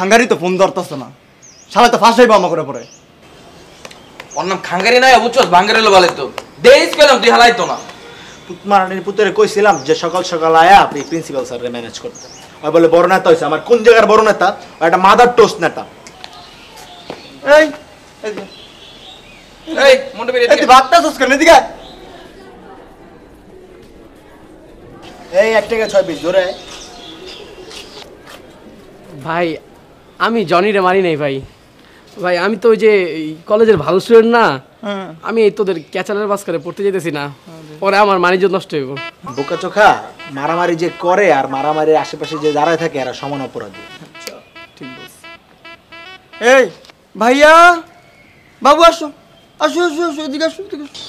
খাঙ্গারি তো ফোন ধরতেছে না, শালা তো ফাঁসাইবো আমা করে পরে। ওর নাম খাঙ্গারি নাই, বুঝছস? ভাঙ্গারি হলো বলে তো দেইস পেলাম তুই হালাই তো না। পুতমারানির পুত্রে কইছিলাম যে সকাল সকাল আয়া আপনি প্রিন্সিপাল স্যারকে ম্যানেজ করতে। ওই বলে বড় নেতা হইছে। আমার কোন জায়গার বড় নেতা? একটা মাদার টোস্ট নেতা। এই এই মুন্ডে বেরিয়ে তুই ভাবতেছস কেন? এদিকে এই 1 টাকা 6 পিস ধরে। ভাই আমি জনিরে মারি নাই ভাই। ভাই আমি তো ওই যে কলেজের ভালো স্টুডেন্ট না, আমি এই তোদের ক্যাচালের বাস করে পড়তে যেতেছি না, পরে আমার মানিজ্য নষ্ট হইব। বোকা চোখা, মারামারি যে করে আর মারামারির আশেপাশে যে দাঁড়ায় থাকে এরা সমান অপরাধী। ঠিক বলছ। এই ভাইয়া, বাবু আসো আসো আসো আসো, এদিকে আসো এদিকে আসো।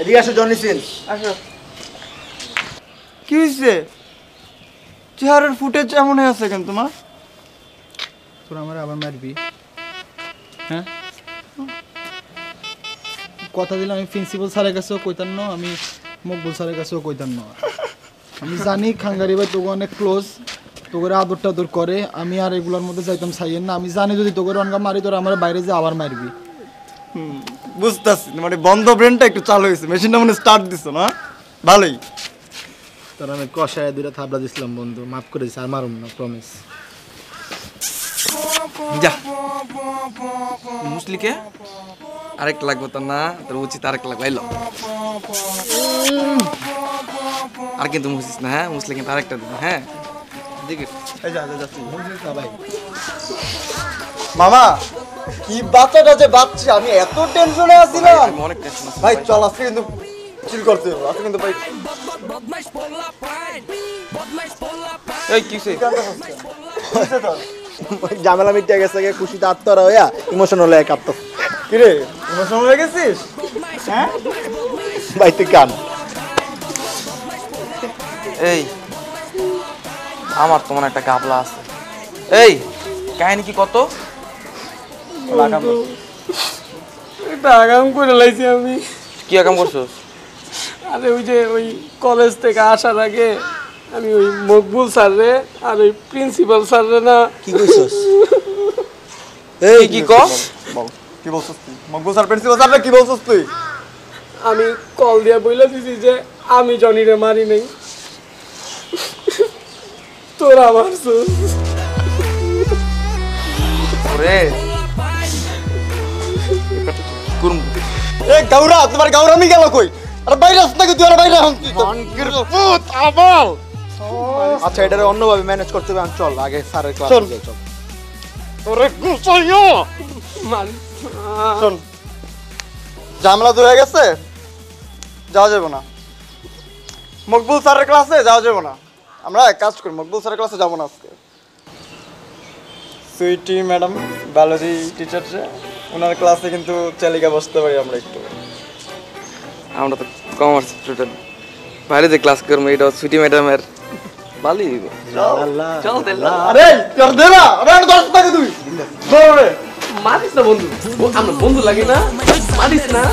এদিকে আসো জনি সিন। আসো। কি হয়েছে? চেহারার ফুটেজ এমন হয়ে আছে কেন তোমার? তোরা আমার আবার মারবি? হ্যাঁ, কথা দিলাম আমি প্রিন্সিপাল স্যারের কাছেও কইতাম না, আমি মকবুল স্যারের কাছেও কইতাম না। আমি জানি খাঙ্গারি ভাই তোকে অনেক ক্লোজ, তোকে আদর টাদর করে, আমি আর এগুলোর মধ্যে যাইতাম চাইয়েন না। আমি জানি যদি তোকে অনগা মারি তোরা আমার বাইরে যে আবার মারবি। বুঝতেছি, মানে বন্ধ ব্রেনটা একটু চালু হয়েছে, মেশিনটা মানে স্টার্ট দিছো না, ভালোই। তোরা আমি কষায় দুইটা থাবড়া দিছিলাম বন্ধু, মাফ করে দিছি, আর মারুম না, প্রমিস। যা মুসলিকে আরেকটা লাগবে তো না, তোর উচিত আরেকটা লাগবে। এলো আর কিন্তু মুসিস না, হ্যাঁ মুসলি কিন্তু আরেকটা দিন। হ্যাঁ দেখি এই যা যা যাচ্ছি ভাই। মামা কি বাচ্চাটা যে বাচ্চা, আমি এত টেনশনে আছিলাম। অনেক টেনশন আছে ভাই চল আজকে কিন্তু চিল করতে হবে আজকে কিন্তু ভাই। এই কিসে ঝামেলা মিটে গেছে, খুশিতে আত্মরা হইয়া ইমোশনাল হয়ে কাঁপতো। কিরে ইমোশনাল হয়ে গেছিস? হ্যাঁ ভাই তুই কান। এই আমার তোমার একটা গাবলা আছে, এই কাহিনী কি কত? এটা আগাম করে লাইছি আমি। কি আকাম করছস? আরে ওই যে ওই কলেজ থেকে আসার আগে আমি ওই মকবুল স্যার রে আর ওই প্রিন্সিপাল স্যার রে না কি কইছস? এই কি কস? বল কি বলছস তুই? মকবুল স্যার প্রিন্সিপাল স্যার কি বলছস তুই? আমি কল দিয়া বইলা দিছি যে আমি জনিরে মারি নাই, তোরা মারছস। ওরে কুরুম এ গাউরা, তোমার গাউরামি গেল কই? আরে বাইরে আসতে কি তুই? আর বাইরে হন তুই তো ভূত আবাল। আচ্ছা এটারে অন্যভাবে ম্যানেজ করতে হবে। চল আগে স্যারের ক্লাসে যাই। চল তোরে গুছাইও মান শোন, ঝামেলা দূর হয়ে গেছে, যাওয়া যাবে না। মকবুল স্যারের ক্লাসে যাওয়া যাবে না। আমরা এক কাজ করি, মকবুল স্যারের ক্লাসে যাবো না আজকে। সুইটি ম্যাডাম বায়োলজি টিচার, ওনার ক্লাসে কিন্তু চালিকা বসতে পারি আমরা একটু। আমরা তো কমার্স স্টুডেন্ট, বাইরে যে ক্লাস করবো এটা সুইটি ম্যাডামের ভালোই হইব। চল তাহলে। আরে তোর দে না, আরে 10 টাকা তুই ধরে মারিস না বন্ধু, আমরা বন্ধু লাগে না, মারিস না।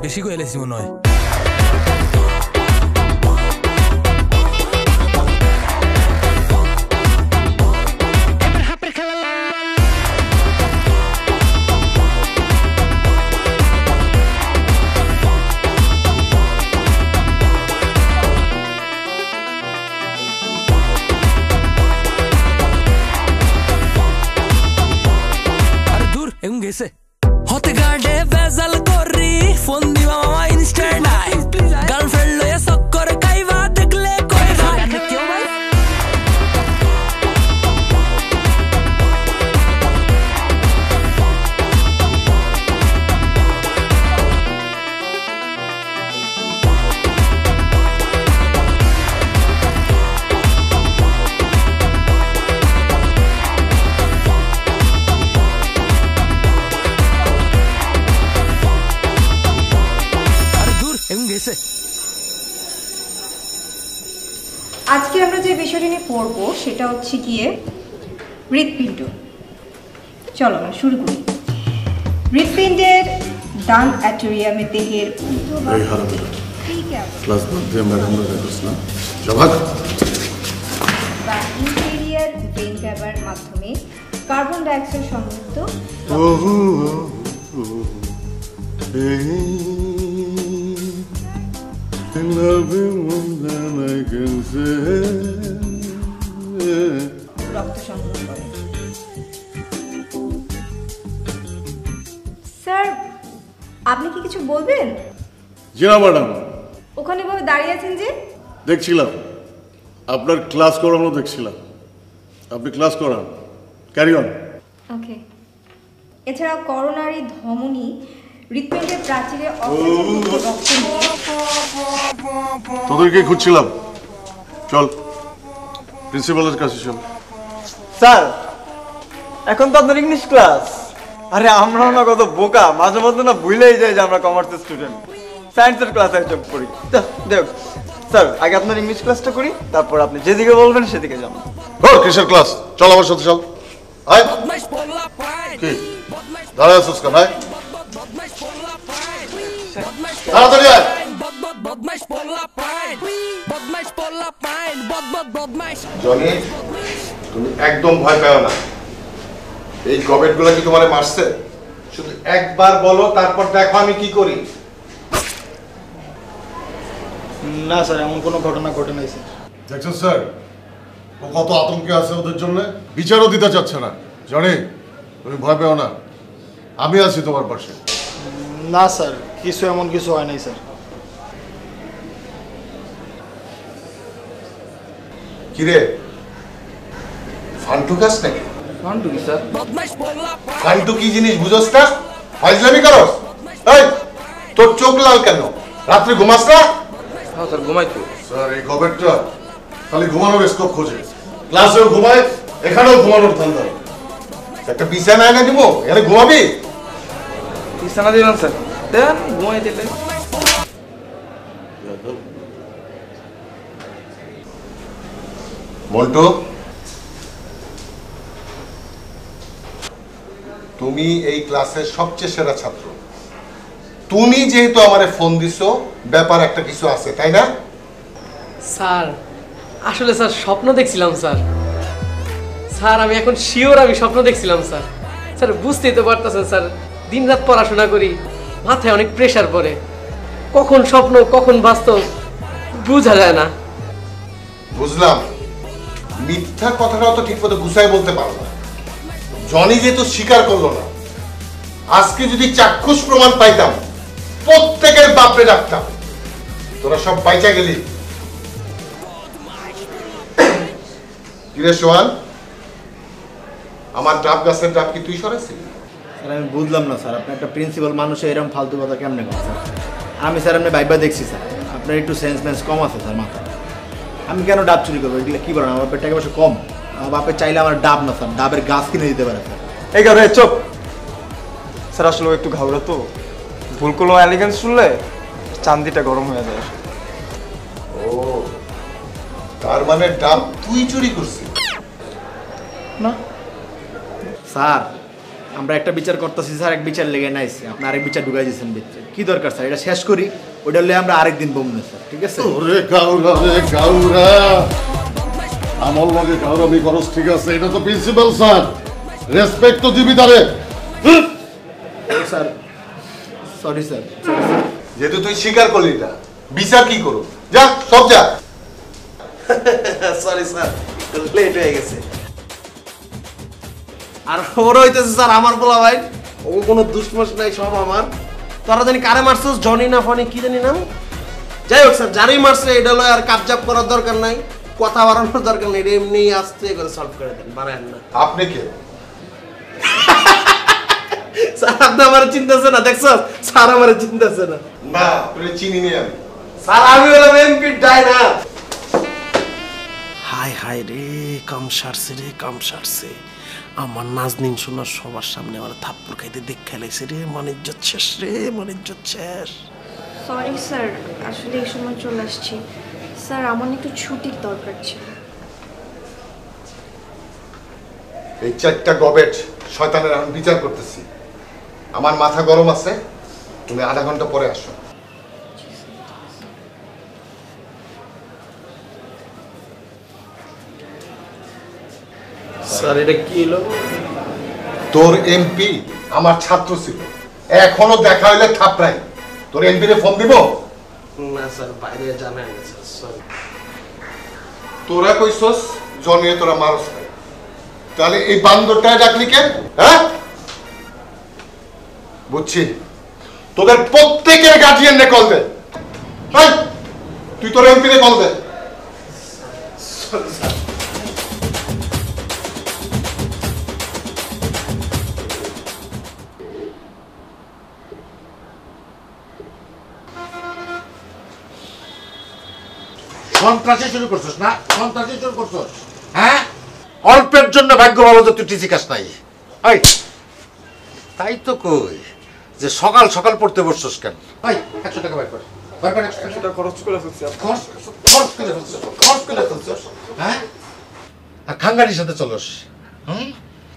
বেশি কয়ে লেছি মনে হয়। আরে দূর এমন গেছে হতে গার্ডে ভেজাল করি ফোন দিবা মামা ইনস্ট্যান্ট গার্লফ্রেন্ড লয়ে সক করে কাইবা দেখলে কইবা কেউ ভাই আজকে আমরা যে বিষয়টি নিয়ে পড়ব সেটা হচ্ছে গিয়ে হৃৎপিণ্ড। চলো আমরা শুরু করি। হৃৎপিণ্ডের ডান অ্যাটোরিয়ামে দেহের বা ইন্টেরিয়ার ভেন ক্যাভার মাধ্যমে কার্বন ডাইঅক্সাইড সমৃদ্ধ রক্ত সংগ্রহ করে। স্যার, আপনি কি কিছু বলবেন? জি না ম্যাডাম, ওখানে ভাবে দাঁড়িয়ে আছেন যে? দেখছিলাম আপনার ক্লাস করানো, দেখছিলাম আপনি ক্লাস করান, ক্যারি অন। ওকে। এছাড়া করোনারি ধমনী হৃৎপিণ্ডের প্রাচীরে অত্যাচারিত রক্ত নিয়ে তোদেরকে খুঁজছিলাম, চল প্রিন্সিপালের কাছে চল। স্যার, এখন তো আপনার ইংলিশ ক্লাস। আরে আমরাও না কত বোকা, মাঝে মধ্যে না ভুলেই যাই যে আমরা কমার্সের স্টুডেন্ট, সায়েন্সের ক্লাসে যোগ করি। দেখ স্যার, আগে আপনার ইংলিশ ক্লাসটা করি, তারপর আপনি যেদিকে বলবেন সেদিকে যান। কিসের ক্লাস? চল আমার সাথে চল। আয় কি দাঁড়ায় আছিস কেন? আয় তাড়াতাড়ি আয়। জনি, তুমি একদম ভয় পেও না। এই গবেট গুলা কি তোমারে মারছে? শুধু একবার বলো, তারপর দেখো আমি কি করি। না স্যার, এমন কোনো ঘটনা ঘটে নাই স্যার। দেখছেন স্যার, ও কত আতঙ্কে আছে ওদের জন্য, বিচারও দিতে চাচ্ছে না। জনি, তুমি ভয় পেও না, আমি আছি তোমার পাশে। না স্যার, কিছু এমন কিছু হয় নাই স্যার। কিরে, ফান্টু খাস নাকি? ফান্টু কি স্যার? ফান্টু কি জিনিস বুঝোস না? ফাইজলামি করস? এই, তোর চোখ লাল কেন? রাত্রে ঘুমাস না? হ্যাঁ স্যার, ঘুমাই তো। স্যার, এই গবেটটা খালি ঘুমানোর স্কোপ খোঁজে। ক্লাসেও ঘুমায়, এখানেও ঘুমানোর ধান্দা। একটা বিছানা এনে দিব, এখানে ঘুমাবি? বিছানা দিবেন স্যার? দেন, ঘুমাই দিলে। মন্টু, তুমি এই ক্লাসের সবচেয়ে সেরা ছাত্র। তুমি যেহেতু আমারে ফোন দিছো, ব্যাপার একটা কিছু আছে, তাই না? স্যার, আসলে স্যার স্বপ্ন দেখছিলাম স্যার। স্যার, আমি এখন শিওর আমি স্বপ্ন দেখছিলাম স্যার। স্যার, বুঝতেই তো পারতেছেন স্যার, দিনরাত পড়াশোনা করি, মাথায় অনেক প্রেশার পড়ে, কখন স্বপ্ন কখন বাস্তব বোঝা যায় না। বুঝলাম, মিথ্যা কথাটাও তো ঠিক মতো গুছাই বলতে পারো না। জনি যেহেতু স্বীকার করলো না, আজকে যদি চাক্ষুষ প্রমাণ পাইতাম, প্রত্যেকের বাপরে ডাকতাম। তোরা সব বাইচা গেলি। কিরে সোহান, আমার ডাব গাছের ডাব কি তুই সরাইছিলি? স্যার, আমি বুঝলাম না স্যার, আপনি একটা প্রিন্সিপাল মানুষে এরকম ফালতু কথা কেমনে করেন স্যার? আমি স্যার এমনি ভাইবা দেখছি স্যার, আপনার একটু সেন্স মেন্স কম আছে স্যার মাথায়। আমি কেন ডাব চুরি করবো? এগুলো কি বলেন? আমার বাপের টাকা পয়সা কম, আমার বাপের চাইলে আমার ডাব না স্যার, ডাবের গাছ কিনে দিতে পারে স্যার। এই গাড়ি চুপ। স্যার, আসলে ও একটু ঘাবড়া তো, ভুল কোনো এলিগেন্স শুনলে চান্দিটা গরম হয়ে যায়। ও, তার মানে ডাব তুই চুরি করছিস? না স্যার, আমরা একটা বিচার করতেছি স্যার, এক বিচার লেগে নাইছে, আপনি আরেক বিচার ঢুকাই দিয়েছেন ভিতরে। কি দরকার স্যার? এটা শেষ করি, ওইটা হলে আমরা আরেকদিন বমনে স্যার, ঠিক আছে? ওরে গাউরা রে গাউরা, আমার লগে গাউরামি করস, ঠিক আছে? এটা তো প্রিন্সিপাল স্যার, রেসপেক্ট তো দিবি তারে। Sir, sorry sir. যেহেতু তুই স্বীকার করলি না, বিচার কি করো? যা, সব যা। সরি স্যার, লেট হয়ে গেছে। আর খবর হইতেছে স্যার, আমার বলা ভাই ও কোনো দুষ্মস নাই, সব আমার। তোরা জানি কারে মারছিস, জনি না ফনি কি জানি নাম। যাই হোক স্যার, যারই মারছে এটা হলো আর কাপজাপ করার দরকার নাই, কথা বাড়ানোর দরকার নেই, এটা এমনি আস্তে করে সলভ করে দেন, বানায় না। আপনি কে? স্যার, আপনি আমার চিন্তাছে না, দেখছ? স্যার আমার চিন্তাছে না। না, তুই চিনি নি আমি। স্যার, আমি হলাম এমপি ডাইনা। হায় হায় রে, কাম সারছে রে, কাম সারছে। আমার নাজনীন শোনার সবার সামনে আমার থাপ্পড় খাইতে দেখ খেলাইছে রে, মানিজ্জত শেষ রে, মানিজ্জত শেষ। সরি স্যার, আসলে এই সময় চলে আসছি। স্যার আমার একটু ছুটির দরকার ছিল। এই 4টা গবেট শয়তানের আমি বিচার করতেছি। আমার মাথা গরম আছে, তুমি আধা ঘন্টা পরে আসো। স্যার এটা কি হলো? তোর এমপি আমার ছাত্র ছিল, এখনো দেখা হইলে থাপড়াই। তোর এমপি রে ফোন দিব? না স্যার, বাইরে জানাই না স্যার, সরি। তোরা কইছস জনিয়ে তোরা মারস নাই, তাহলে এই বান্দরটা ডাকলি কেন? হ্যাঁ, বুঝছি। তোদের প্রত্যেকের গার্জিয়ান রে কল দে। ভাই তুই তোর এমপি রে কল দে। সন্ত্রাসী শুরু করছিস না? সন্ত্রাসী শুরু করছিস, হ্যাঁ? অল্পের জন্য ভাগ্য ভালো যে তুই টিসি কাস নাই। এই তাই তো কই যে সকাল সকাল পড়তে বসছিস কেন? ভাই 100 টাকা বাইর কর, বাইর কর। 100 টাকা খরচ করে ফেলছিস। খরচ করে ফেলছিস, হ্যাঁ? আর খাঙ্গারির সাথে চলস,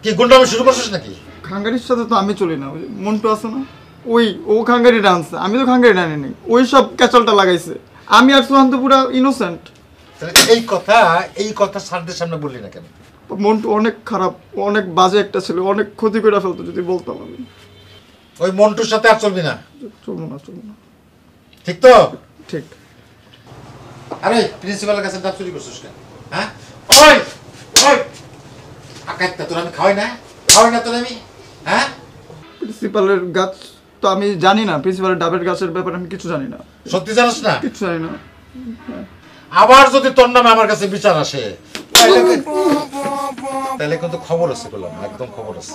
কি গুন্ডামি শুরু করছিস নাকি? খাঙ্গারির সাথে তো আমি চলি না, ওই মন্টু আছে না, ও খাঙ্গারি ডান্স, আমি তো খাঙ্গারি ডানি নেই, ওই সব ক্যাচলটা লাগাইছে। আমি আর সুহান্ত পুরা ইনোসেন্ট। এই কথা স্যারদের সামনে বললি না কেন? মন্টু অনেক খারাপ, অনেক বাজে একটা ছিল, অনেক ক্ষতি করে ফেলতো যদি বলতাম আমি। ওই মন্টুর সাথে আর চলবি না? চলবো না। ঠিক তো? ঠিক। আরে প্রিন্সিপালের কাছে দাঁত চুরি করছিস কেন? হ্যাঁ, ওই ওই আকাইতা তোর আমি খাওয়াই না তোর আমি, হ্যাঁ? প্রিন্সিপালের গাছ তো আমি জানি না, প্রিন্সিপালের ডাবের গাছের ব্যাপারে আমি কিছু জানি না। সত্যি জানিস না? কিছু জানি না। আবার যদি তোর নামে আমার কাছে বিচার আসে তাহলে কিন্তু খবর আছে, বললাম একদম খবর আছে।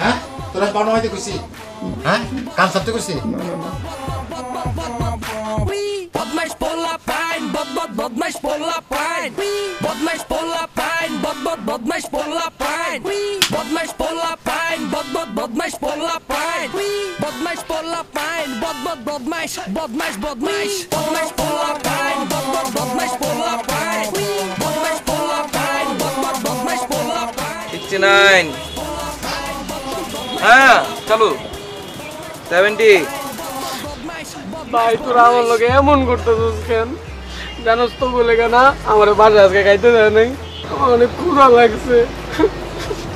হ্যাঁ তোরা বানো হইতে কইছি, হ্যাঁ কান সাথে কইছি। বদমাইশ পোলা পাইন, বদমাইশ পোলা পাইন, বদমাইশ পোলা পাইন, বদমাইশ পোলা পাইন, বদমাইশ পোলা পাইন, বদমাইশ পোলা পাইন, বদমাইশ পোলা পাইন, বদমাইশ বদমাইশ বদমাইশ পোলা পাইন, বদমাইশ পোলা পাইন, বদমাইশ পোলা পাইন, বদমাইশ পোলা পাইন। 69, হ্যাঁ চালু 70। ভাই তোরা আমার লোকে এমন করতেছিস কেন? জানোস তো বলে কেনা আমার বাসা আজকে খাইতে দেয় নাই, আমার অনেক ক্ষুধা লাগছে।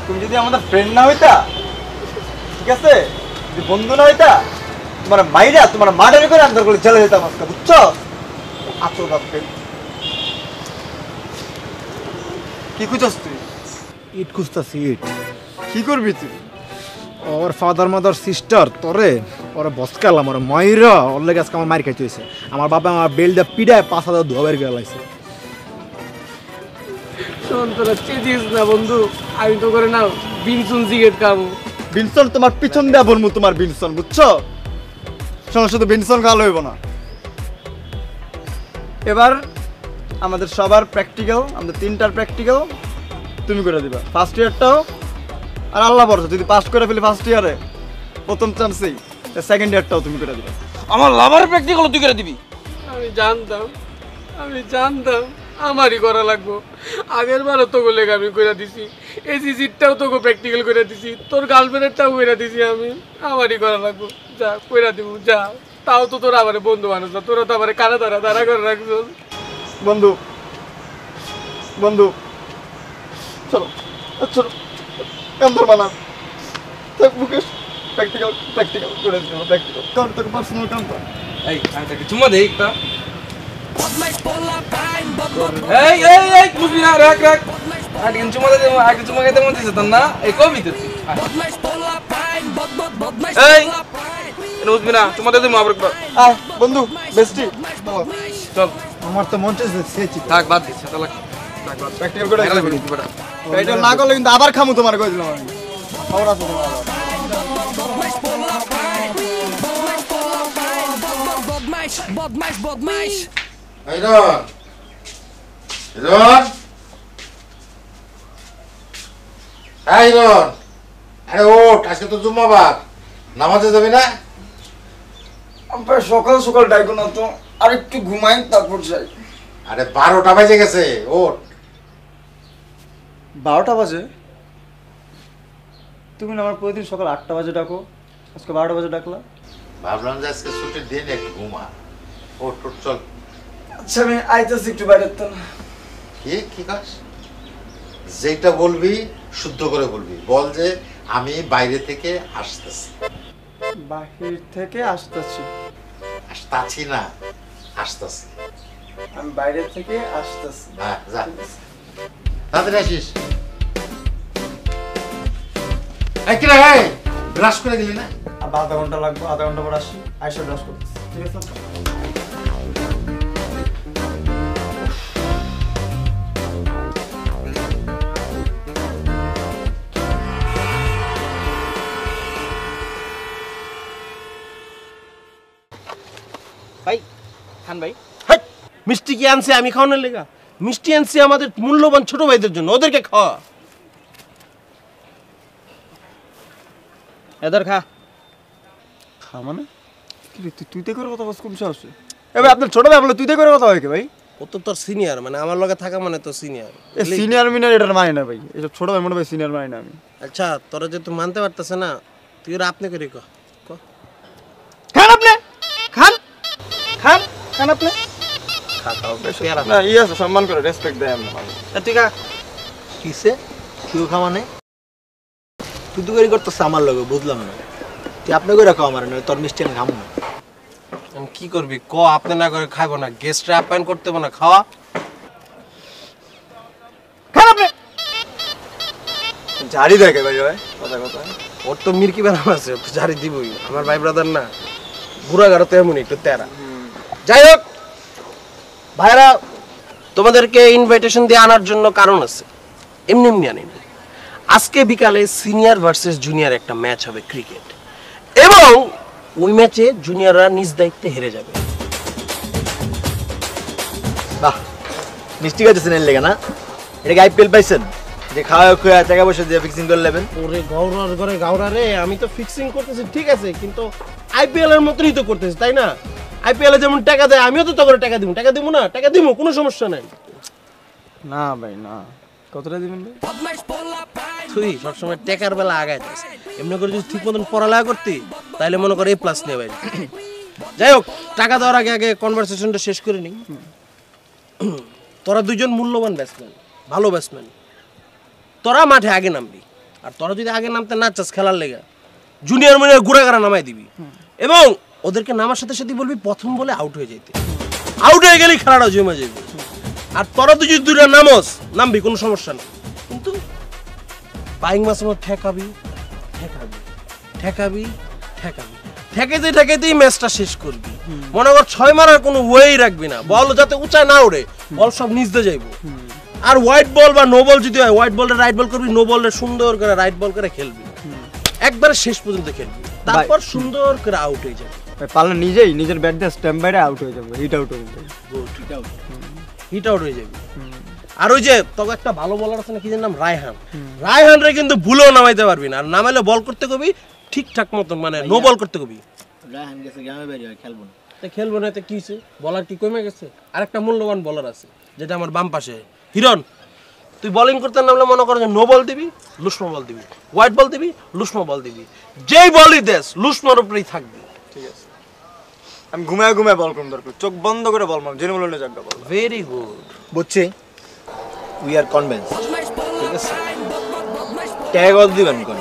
তুমি যদি আমাদের ফ্রেন্ড না হইতা, ঠিক আছে, যদি বন্ধু না হইতা, তোমার মাইরা তোমার মার্ডার করে আন্দোলন করে চলে যেতাম আজকে, বুঝছো? আছো বাপকে কি খুঁজছস তুই? ইট খুঁজতাছি, ইট। কি করবি তুই? ওর ফাদার মাদার সিস্টার তোরে ওরা বসকালাম, ওরা ময়রা ওর লেগে আজকে আমার মার খাইতে হয়েছে। আমার বাবা আমার বেলটা পিড়ায় 5,000 ধোয়াবের গেলে লাগছে। শোন তোরা চেঁচিস না বন্ধু, আমি তো করে না বিনসুন সিগারেট খাবো। বিনসন তোমার পিছন দেয়া বলবো, তোমার বিনসন, বুঝছো? শোনো, শুধু বিনসন খাওয়া হইব না। এবার আমাদের সবার প্র্যাকটিক্যাল, আমাদের 3টার প্র্যাকটিক্যাল তুমি করে দিবা, ফার্স্ট ইয়ারটাও। আর আল্লাহ ভরসা যদি পাস করে ফেলি ফার্স্ট ইয়ারে প্রথম চান্সেই, সেকেন্ড ইয়ারটাও তুমি করে দিবা। আমার লাভার প্র্যাকটিক্যাল তুই করে দিবি? আমি জানতাম আমারই করা লাগবো। আগের বারও তোকে লেগে আমি করে দিছি, এসিসিটাও তোকে প্র্যাকটিক্যাল করে দিছি, তোর গার্লফ্রেন্ডেরটাও করে দিছি আমি। আমারই করা লাগবো, যা করে দিব যা। তাও তো তোরা আমার বন্ধু মানুষ না, তোরা তো আমার কারা দাঁড়া করে রাখছো। বন্ধু চলো চলো, কান্তর বানা মুকেশ, প্র্যাকটিক্যাল করে দিও, প্র্যাকটিক্যাল কারণ তোকে পার্সোনাল কান্তর। এই আমি তাকে চুমা দেই একটা। বদমাইশ পোলা পাইন, এই বুঝবি না, রাখ আগে চুমা দে, আগে চুমা খেতে মন দিছে তোর না? এই কবি তো তুই বদমাইশ পোলা পাইন, বদমাইশ এই পোলা পাইন, বুঝবি না, চুমা দে তুমি আবার একবার। আয় বন্ধু, বেস্টি চল। আমার তো মন চাইছে থাক বাদ দিস, তাহলে প্র্যাকটিক্যাল করে প্র্যাকটিক্যাল না করলে কিন্তু আবার খামু তোমার কই দিলাম আমি। খবর আছে তোমার? বদমাইশ পোলা পাইন, বদমাইশ পোলা পাইন, বদমাইশ। এই রন এই রন, আরে ওঠ, আজকে তো জুম্মাবার, নামাজে যাবি না? আব্বা সকাল সকাল ডাইকো না তো, আর একটু ঘুমাই তারপর যাই। আরে 12টা বাজে গেছে, ওঠ। 12টা বাজে? তুমি না আমার প্রতিদিন সকাল 8টা বাজে ডাকো, আজকে 12টা বাজে ডাকলা। ভাবলাম যে আজকে ছুটির দিন, একটু ঘুমা। ওঠ ওঠ, চল। আচ্ছা আমি আইতাছি একটু বাইরে তো না। কি কাজ? যেটা বলবি শুদ্ধ করে বলবি, বল যে আমি বাইরে থেকে আসতেছি। বাহির থেকে আসতেছি? আসতাছি না, আসতেছি। আমি বাইরে থেকে আসতেছি। হ্যাঁ, যা তাড়াতাড়ি আসিস। কিরে, ব্রাশ করে গেলি না? আধা ঘন্টা লাগবে, আধা ঘন্টা পর আসি, আইসা ব্রাশ করতেছি, ঠিক আছে? ভাই খান ভাই, মিষ্টি কি আনছে আমি খাওয়ানোর লেগা? মিষ্টি আনছি আমাদের মূল্যবান ছোট ভাইদের জন্য, ওদেরকে খাওয়া। এদের খা। খা মানে কি রে, তুই করে কথা বলছিস কোন সাহসে? এবার আপনার ছোট ভাই বলে তুই করে কথা হয় কি ভাই? ও তো তোর সিনিয়র, মানে আমার লগে থাকা মানে তো সিনিয়র। এ সিনিয়র মিনিয়র এটা মানে না ভাই, এসব ছোট ভাই মনে ভাই সিনিয়র মানে না আমি। আচ্ছা তোরা যে তুই মানতে পারতেছে না, তুই ওরা আপনি করে কহ। খান আপনি, খান খান খান আপনি। না ইয়ে আছে, সম্মান করে রেসপেক্ট দেয় আমরা। তুই খা। কিসে কেউ খাওয়া নেই? তুই তো করে করতেছ আমার লগে, বুঝলাম না। তুই আপনি করে খাওয়া আমার নয়, তোর মিষ্টি আমি খাবো না। আমি কি করবি ক? আপনি না করে খাইবো না? গেস্টরা আপ্যায়ন করতে হবে না, খাওয়া। খান আপনি। জারি দেখে ভাই ভাই কথা কথা। ওর তো মির্কি বেরাম আছে, তো জারি দিবই। আমার ভাই ব্রাদার না, বুড়া গাড়ো তো এমনই একটু তেরা। যাই হোক ভাইরা, তোমাদেরকে ইনভাইটেশন দিয়ে আনার জন্য কারণ আছে, এমনি এমনি আনি না। আজকে বিকালে সিনিয়র ভার্সেস জুনিয়র একটা ম্যাচ হবে ক্রিকেট, এবং ওই ম্যাচে জুনিয়ররা নিজ দায়িত্বে হেরে যাবে। বাহ, মিষ্টি খাইতেছেন এর লেগে না? এটা কি আইপিএল পাইছেন যে খাওয়া খুয়া টাকা পয়সা দিয়ে ফিক্সিং করে নেবেন? ওরে গৌরার ঘরে গাওরা রে, আমি তো ফিক্সিং করতেছি ঠিক আছে, কিন্তু আইপিএল এর মতনই তো করতেছি, তাই না? আইপিএল এ যেমন টাকা দেয়, আমিও তো তোকে টাকা দিব। টাকা দিব না? টাকা দিব, কোনো সমস্যা নাই। না ভাই না, কতটা দিবেন ভাই? তুই সবসময় টেকার বেলা আগায় যাস। এমনি করে যদি ঠিক মতন পড়ালেখা করতি, তাহলে মনে করে A+ নিয়ে বাইরে। যাই হোক, টাকা দেওয়ার আগে আগে কনভারসেশনটা শেষ করে নিই। তোরা দুইজন মূল্যবান ব্যাটসম্যান, ভালো ব্যাটসম্যান। তোরা মাঠে আগে নামবি, আর তোরা যদি আগে নামতে না চাস খেলার লেগে, জুনিয়র মিনিয়র গুড়াগাড়া নামাই দিবি, এবং ওদেরকে নামার সাথে সাথে বলবি প্রথম বলে আউট হয়ে যাইতে। আউট হয়ে গেলেই খেলাটা জমে যাবে। আর তোরা তো যদি দুইটা নামবি, কোনো সমস্যা নেই, কিন্তু বাইং মাসের মধ্যে ঠেকাবি ঠেকাবি ঠেকাবি ঠেকাবি, ঠেকাইতেই ম্যাচটা শেষ করবি। মনে কর 6 মারার কোনো ওয়েই রাখবি না, বল যাতে উঁচায় না ওড়ে, বল সব নিচ দিয়ে যাইব। আর হোয়াইট বল বা নো বল যদি হয়, হোয়াইট বলটা রাইট বল করবি, নো বলটা সুন্দর করে রাইট বল করে খেলবি, একবারে শেষ পর্যন্ত খেলবি, তারপর সুন্দর করে আউট হয়ে যাবে। পারলে নিজেই নিজের ব্যাট দিয়ে স্ট্যাম্প বাইরে আউট হয়ে যাবে, হিট আউট হয়ে যাবে, হিট আউট হয়ে যাবে। আর ওই যে তবে একটা ভালো বলার আছে না, কি নাম, রায়হান রে কিন্তু ভুলেও নামাইতে পারবি না। আর নামাইলে বল করতে কবি ঠিকঠাক মতন, মানে নো বল করতে কবি। রায়হান গেছে গ্রামে বাইরে, খেলবো না। খেলবো না তো কি হয়েছে? বলার কি কমে গেছে? আর একটা মূল্যবান বলার আছে, যেটা আমার বাম পাশে, হিরন। তুই বোলিং করতে নামলে মনে করো যে নো বল দিবি, লুসমো বল দিবি, হোয়াইট বল দিবি, লুসমো বল দিবি, যেই বলই দেস লুসমোর উপরেই থাকবি, ঠিক আছে? আমি ঘুমায় ঘুমায় বল করুন, দরকার চোখ বন্ধ করে বল মারব, জেনে বললে জায়গা বল। ভেরি গুড, বুঝছি, উই আর কনভিন্স, ঠিক আছে? টাকা কত দিবেন কোন?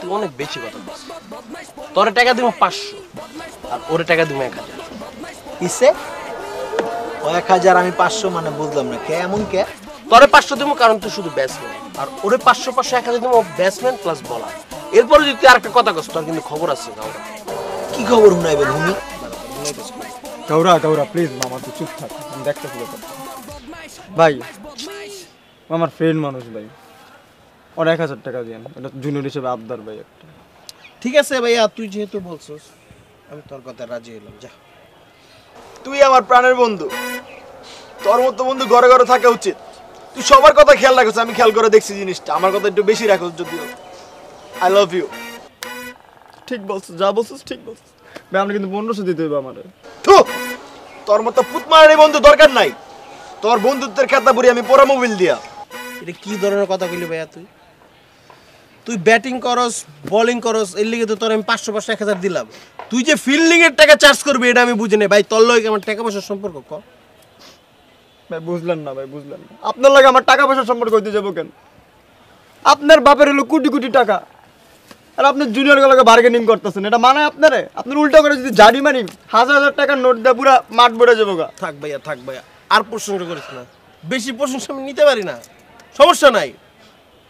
তুই অনেক বেশি কথা বলছিস। তোরে টাকা দিব 500, আর ওরে টাকা দিব 1000। কিসে? ও 1000 আমি 500, মানে বুঝলাম না কে এমন কে? তোরে 500 দিব কারণ তুই শুধু ব্যাটসম্যান, আর ওরে 500 1000 দিব ব্যাটসম্যান প্লাস বলার। এরপরে যদি তুই আরেকটা কথা কস, তোর কিন্তু খবর আছে। গাওরা কি খবর শুনাইবেন হুমি? গাওরা প্লিজ মামা তুই চুপ থাক, আমি দেখতেছি ব্যাপারটা। ভাই আমার ফ্রেন্ড মানুষ ভাই, ওর 1000 টাকা দিয়েন, এটা জুনিয়র হিসেবে আবদার ভাই একটা। ঠিক আছে ভাইয়া, তুই যেহেতু বলছিস আমি তোর কথা রাজি হলাম। যা, তুই আমার প্রাণের বন্ধু, তোর মতো বন্ধু ঘরে ঘরে থাকা উচিত। তুই সবার কথা খেয়াল রাখিস, আমি খেয়াল করে দেখছি জিনিসটা, আমার কথা একটু বেশি রাখিস যদিও। I love you. ঠিক বলছিস, যা বলছিস ঠিক বলছিস ভাই। আপনি কিন্তু 1500 দিতে হবে আমারে। তোর মতো পুতমারানি বন্ধু দরকার নাই, তোর বন্ধুত্বের খেতা পুরি আমি পরে মোবাইল দিয়া। এটা কি ধরনের কথা কইলি ভাইয়া? তুই ব্যাটিং করস, বোলিং করস, এর লিগে তো তোর আমি 500 1000 দিলাম। তুই যে ফিল্ডিং এর টাকা চার্জ করবি এটা আমি বুঝি না ভাই। তোর লগে আমার টাকা পয়সার সম্পর্ক ক ভাই? বুঝলেন না ভাই, বুঝলেন না। আপনার লাগে আমার টাকা পয়সার সম্পর্ক হইতে যাবো কেন? আপনার বাপের হলো কোটি কোটি টাকা, আর আপনি জুনিয়র গুলোকে বার্গেনিং করতেছেন, এটা মানে আপনারে? আপনার উল্টা করে যদি জারি মারি 1000 টাকার নোট দিয়ে পুরা মাঠ ভরে যাবো গা। থাক ভাইয়া, আর প্রশংসা করিস না, বেশি প্রশংসা আমি নিতে পারি না। সমস্যা নাই,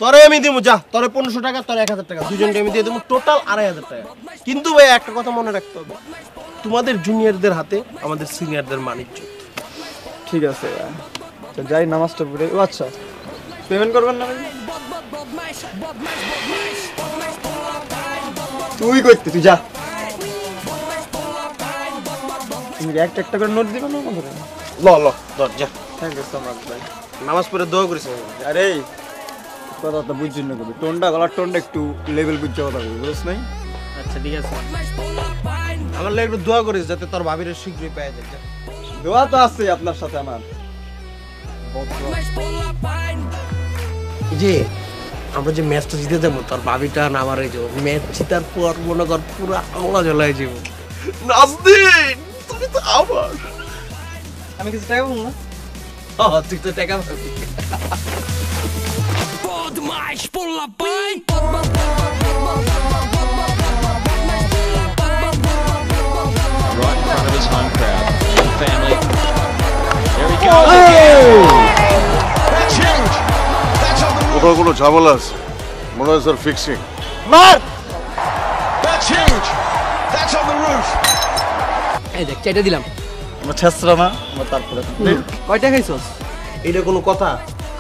তোরে আমি দিব, যা তোরে 1500 টাকা, তোর 1000 টাকা, দুজনকে আমি দিয়ে দেবো, টোটাল 2500 টাকা। কিন্তু ভাই একটা কথা মনে রাখতে হবে, তোমাদের জুনিয়রদের হাতে আমাদের সিনিয়রদের মানিজ্য। ঠিক আছে, তো যাই নামাজটা পড়ে। ও আচ্ছা, পেমেন্ট করবেন না? তুই করতে, তুই যা। তুমি একটা করে নোট দিবে না আমাদের? ধর যা। থ্যাংক ইউ সো মাচ ভাই। নামাজ পড়ে দোয়া করিস। আরে কথাটা বুঝছেন না, কবি টোনটা, গলার টোনটা একটু লেভেল বুঝছে কথা বলি, বুঝছ নাই? আচ্ছা ঠিক আছে, আমার লাগে একটু দোয়া করিস যাতে তোর ভাবির শীঘ্রই পেয়ে যায়। দোয়া তো আছে আপনার সাথে আমার। যে আমরা যে ম্যাচটা জিতে যাবো, তোর ভাবিটা না আমার এই যে ম্যাচ জিতার পর মনে কর পুরো আমলা জ্বলাই যাবো। নাজদিন তুমি তো আমার, আমি কিছু টাকা বলবো না? তুই তো টাকা পাবি। Podmash pulla pain. Right in front of his home crowd, family. There he goes again. That's huge. That's on the roof. কোথাও কোনো ঝামেলা আছে মনে হয় স্যার, ফিক্সিং। মার! That's huge. That's on the roof. এই দেখ, চাইটা দিলাম। আমার ছেসরা না, আমার তারপরে কয়টা খাইছস? এটা কোনো কথা?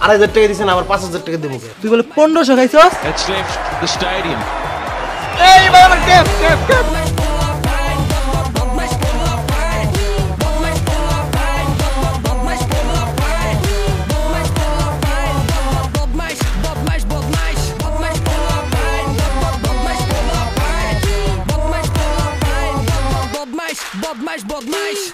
2500 টাকা দিছেন, আবার 5000 টাকা দেবো। তুই বলে 1500 খাইছস? That's left the stadium. এই ভাই আমার ক্যাপ। Bodmash